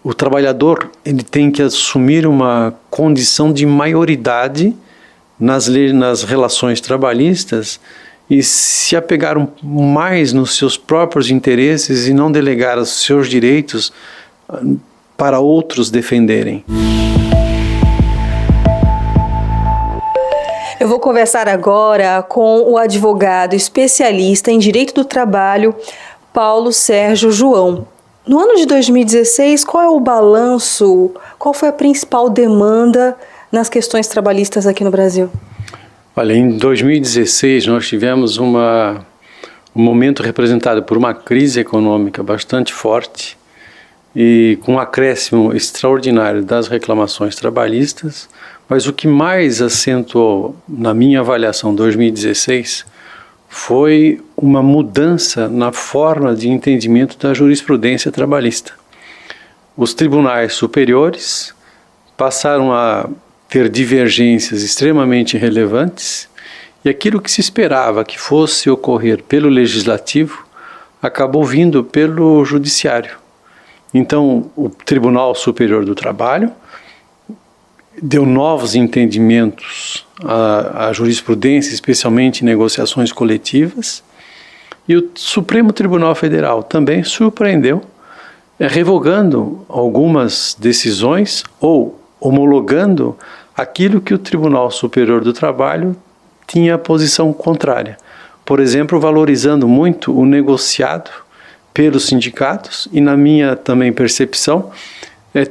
O trabalhador ele tem que assumir uma condição de maioridade nas relações trabalhistas e se apegar mais nos seus próprios interesses e não delegar os seus direitos para outros defenderem. Eu vou conversar agora com o advogado especialista em direito do trabalho, Paulo Sérgio João. No ano de 2016, qual é o balanço, qual foi a principal demanda nas questões trabalhistas aqui no Brasil? Olha, em 2016 nós tivemos um momento representado por uma crise econômica bastante forte e com um acréscimo extraordinário das reclamações trabalhistas, mas o que mais acentuou na minha avaliação 2016 foi uma mudança na forma de entendimento da jurisprudência trabalhista. Os tribunais superiores passaram a ter divergências extremamente relevantes e aquilo que se esperava que fosse ocorrer pelo legislativo acabou vindo pelo judiciário. Então, o Tribunal Superior do Trabalho deu novos entendimentos à jurisprudência, especialmente em negociações coletivas, e o Supremo Tribunal Federal também surpreendeu, revogando algumas decisões ou homologando aquilo que o Tribunal Superior do Trabalho tinha posição contrária. Por exemplo, valorizando muito o negociado pelos sindicatos e, na minha também percepção,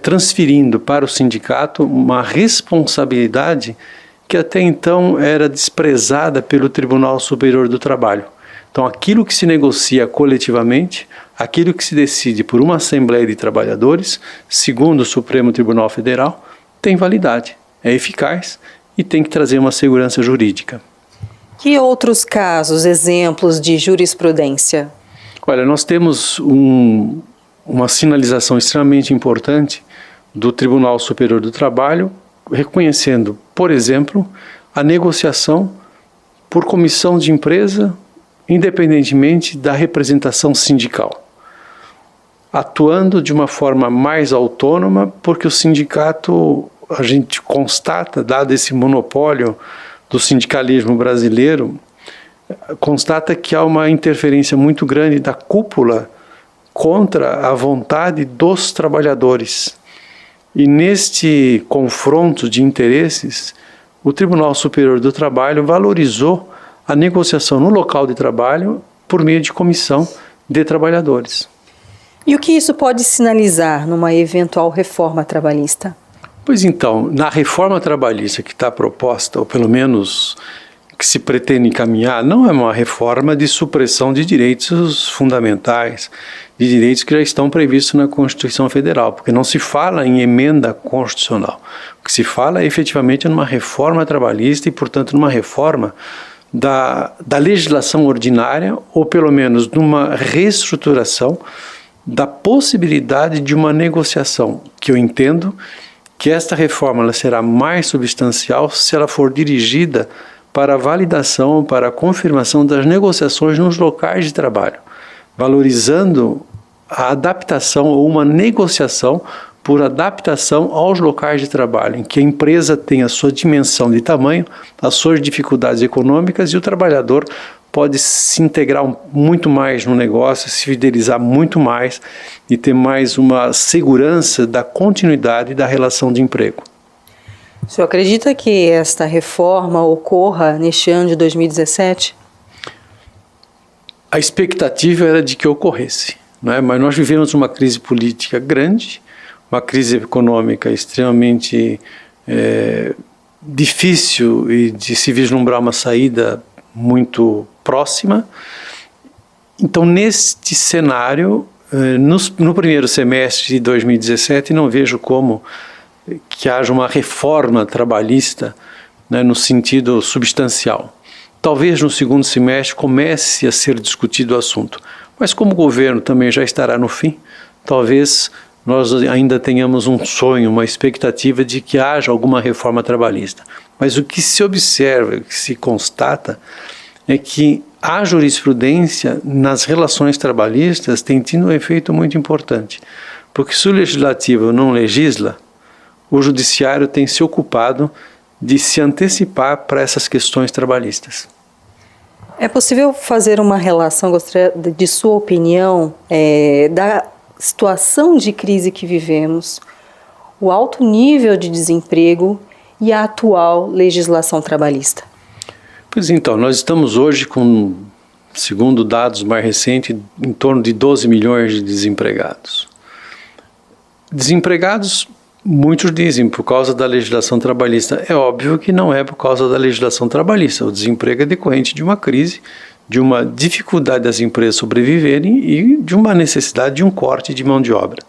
transferindo para o sindicato uma responsabilidade que até então era desprezada pelo Tribunal Superior do Trabalho. Então, aquilo que se negocia coletivamente, aquilo que se decide por uma Assembleia de Trabalhadores, segundo o Supremo Tribunal Federal, tem validade, é eficaz e tem que trazer uma segurança jurídica. Que outros casos, exemplos de jurisprudência? Olha, nós temos uma sinalização extremamente importante do Tribunal Superior do Trabalho, reconhecendo, por exemplo, a negociação por comissão de empresa, independentemente da representação sindical, atuando de uma forma mais autônoma, porque o sindicato, a gente constata, dado esse monopólio do sindicalismo brasileiro, constata que há uma interferência muito grande da cúpula contra a vontade dos trabalhadores. E neste confronto de interesses, o Tribunal Superior do Trabalho valorizou a negociação no local de trabalho por meio de comissão de trabalhadores. E o que isso pode sinalizar numa eventual reforma trabalhista? Pois então, na reforma trabalhista que está proposta, ou pelo menos que se pretende encaminhar, não é uma reforma de supressão de direitos fundamentais, de direitos que já estão previstos na Constituição Federal, porque não se fala em emenda constitucional. O que se fala é efetivamente numa reforma trabalhista e, portanto, numa reforma da legislação ordinária, ou pelo menos numa reestruturação da possibilidade de uma negociação, que eu entendo que esta reforma ela será mais substancial se ela for dirigida para a validação, para a confirmação das negociações nos locais de trabalho, valorizando a adaptação ou uma negociação por adaptação aos locais de trabalho, em que a empresa tem a sua dimensão de tamanho, as suas dificuldades econômicas e o trabalhador pode se integrar muito mais no negócio, se fidelizar muito mais e ter mais uma segurança da continuidade da relação de emprego. O senhor acredita que esta reforma ocorra neste ano de 2017? A expectativa era de que ocorresse, né? Mas nós vivemos uma crise política grande, uma crise econômica extremamente difícil e de se vislumbrar uma saída muito próxima. Então, neste cenário, no primeiro semestre de 2017, não vejo como que haja uma reforma trabalhista, né, no sentido substancial. Talvez no segundo semestre comece a ser discutido o assunto, mas como o governo também já estará no fim, talvez nós ainda tenhamos um sonho, uma expectativa de que haja alguma reforma trabalhista. Mas o que se observa, o que se constata, é que a jurisprudência nas relações trabalhistas tem tido um efeito muito importante, Porque se o legislativo não legisla, o judiciário tem se ocupado de se antecipar para essas questões trabalhistas. É possível fazer uma relação, gostaria de sua opinião, da situação de crise que vivemos, o alto nível de desemprego e a atual legislação trabalhista? Pois então, nós estamos hoje com, segundo dados mais recentes, em torno de 12 milhões de desempregados. Desempregados, muitos dizem, por causa da legislação trabalhista. É óbvio que não é por causa da legislação trabalhista. O desemprego é decorrente de uma crise, de uma dificuldade das empresas sobreviverem e de uma necessidade de um corte de mão de obra.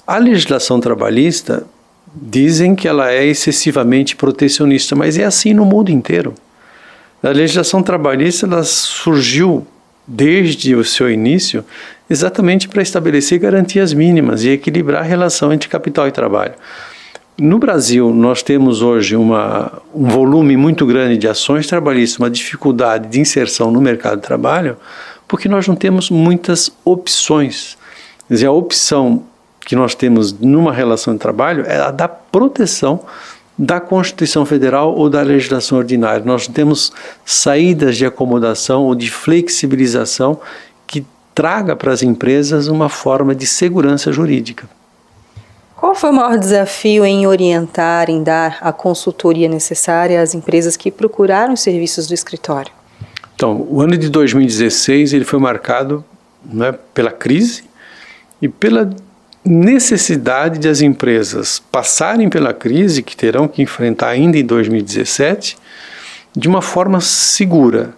A legislação trabalhista, dizem que ela é excessivamente protecionista, mas é assim no mundo inteiro. A legislação trabalhista ela surgiu desde o seu início exatamente para estabelecer garantias mínimas e equilibrar a relação entre capital e trabalho. No Brasil, nós temos hoje um volume muito grande de ações trabalhistas, uma dificuldade de inserção no mercado de trabalho, porque nós não temos muitas opções. Quer dizer, a opção que nós temos numa relação de trabalho é a da proteção da Constituição Federal ou da legislação ordinária. Nós temos saídas de acomodação ou de flexibilização que traga para as empresas uma forma de segurança jurídica. Qual foi o maior desafio em orientar, em dar a consultoria necessária às empresas que procuraram os serviços do escritório? Então, o ano de 2016 ele foi marcado, né, pela crise e pela necessidade de as empresas passarem pela crise, que terão que enfrentar ainda em 2017, de uma forma segura,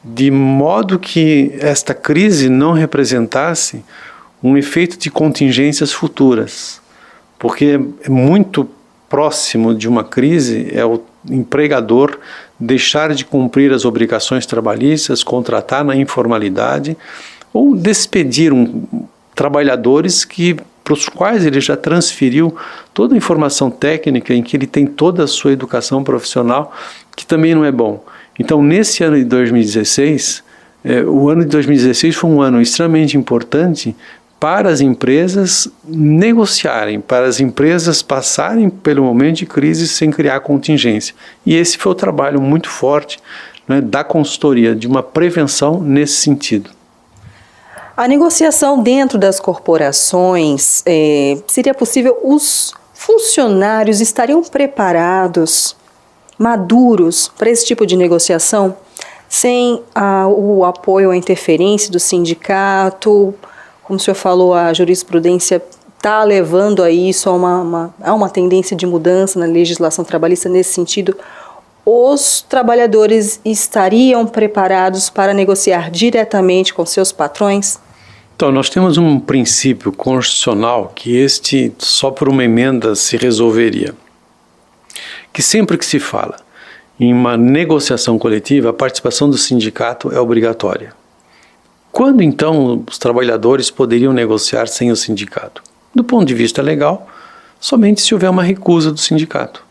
de modo que esta crise não representasse um efeito de contingências futuras, porque é muito próximo de uma crise é o empregador deixar de cumprir as obrigações trabalhistas, contratar na informalidade ou despedir trabalhadores para os quais ele já transferiu toda a informação técnica, em que ele tem toda a sua educação profissional, que também não é bom. Então, nesse ano de 2016, o ano de 2016 foi um ano extremamente importante para as empresas negociarem, para as empresas passarem pelo momento de crise sem criar contingência. E esse foi o trabalho muito forte, né, da consultoria, de uma prevenção nesse sentido. A negociação dentro das corporações, seria possível, os funcionários estariam preparados, maduros para esse tipo de negociação, sem o apoio, a interferência do sindicato? Como o senhor falou, a jurisprudência está levando a isso, a uma tendência de mudança na legislação trabalhista nesse sentido. Os trabalhadores estariam preparados para negociar diretamente com seus patrões? Então, nós temos um princípio constitucional que só por uma emenda se resolveria. Que sempre que se fala em uma negociação coletiva, a participação do sindicato é obrigatória. Quando, então, os trabalhadores poderiam negociar sem o sindicato? Do ponto de vista legal, somente se houver uma recusa do sindicato.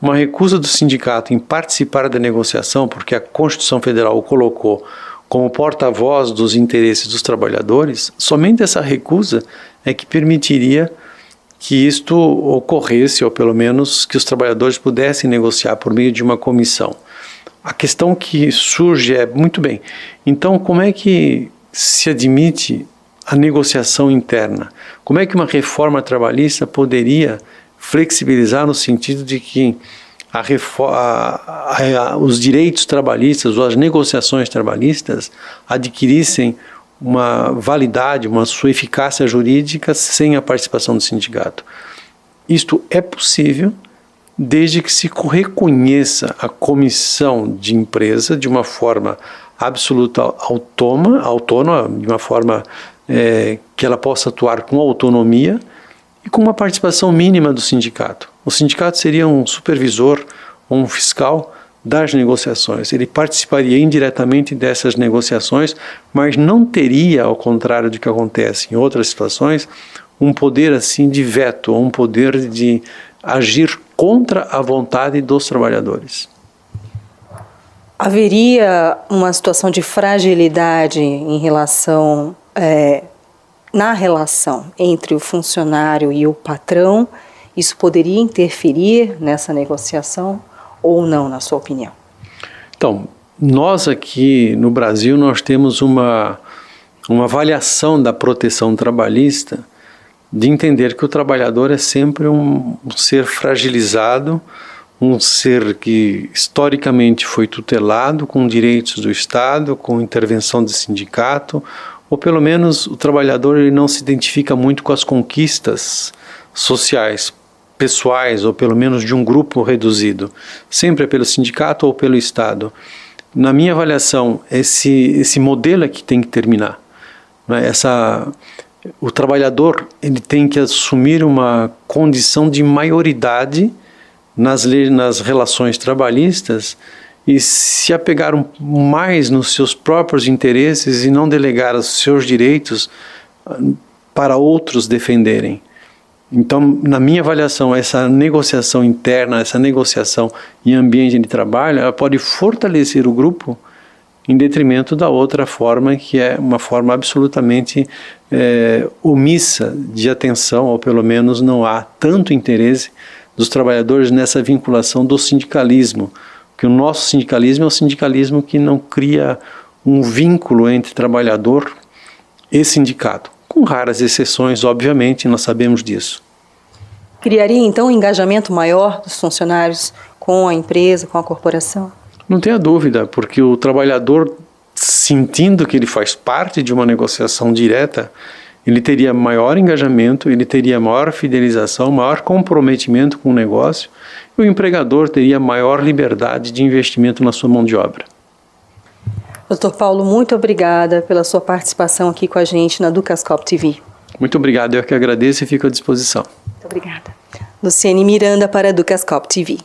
Uma recusa do sindicato em participar da negociação, porque a Constituição Federal o colocou como porta-voz dos interesses dos trabalhadores, somente essa recusa é que permitiria que isto ocorresse, ou pelo menos que os trabalhadores pudessem negociar por meio de uma comissão. A questão que surge é, muito bem, então como é que se admite a negociação interna? Como é que uma reforma trabalhista poderia flexibilizar no sentido de que os direitos trabalhistas ou as negociações trabalhistas adquirissem uma validade, uma sua eficácia jurídica sem a participação do sindicato? Isto é possível desde que se reconheça a comissão de empresa de uma forma absoluta autônoma, de uma forma que ela possa atuar com autonomia e com uma participação mínima do sindicato. O sindicato seria um supervisor ou um fiscal das negociações. Ele participaria indiretamente dessas negociações, mas não teria, ao contrário do que acontece em outras situações, um poder assim de veto, ou um poder de agir contra a vontade dos trabalhadores. Haveria uma situação de fragilidade em relação na relação entre o funcionário e o patrão, isso poderia interferir nessa negociação ou não, na sua opinião? Então, nós aqui no Brasil, nós temos uma avaliação da proteção trabalhista de entender que o trabalhador é sempre um ser fragilizado, um ser que historicamente foi tutelado com direitos do Estado, com intervenção do sindicato, ou pelo menos o trabalhador ele não se identifica muito com as conquistas sociais, pessoais, ou pelo menos de um grupo reduzido, sempre é pelo sindicato ou pelo Estado. Na minha avaliação, esse modelo é que tem que terminar. O trabalhador ele tem que assumir uma condição de maioridade nas relações trabalhistas e se apegar mais nos seus próprios interesses e não delegar os seus direitos para outros defenderem. Então, na minha avaliação, essa negociação interna, essa negociação em ambiente de trabalho, ela pode fortalecer o grupo em detrimento da outra forma, que é uma forma absolutamente omissa de atenção, ou pelo menos não há tanto interesse dos trabalhadores nessa vinculação do sindicalismo, porque o nosso sindicalismo é um sindicalismo que não cria um vínculo entre trabalhador e sindicato, com raras exceções, obviamente, nós sabemos disso. Criaria, então, um engajamento maior dos funcionários com a empresa, com a corporação? Não tenha dúvida, porque o trabalhador, sentindo que ele faz parte de uma negociação direta, ele teria maior engajamento, ele teria maior fidelização, maior comprometimento com o negócio, e o empregador teria maior liberdade de investimento na sua mão de obra. Dr. Paulo, muito obrigada pela sua participação aqui com a gente na Ducascope TV. Muito obrigado, eu que agradeço e fico à disposição. Muito obrigada. Luciane Miranda para a Ducascope TV.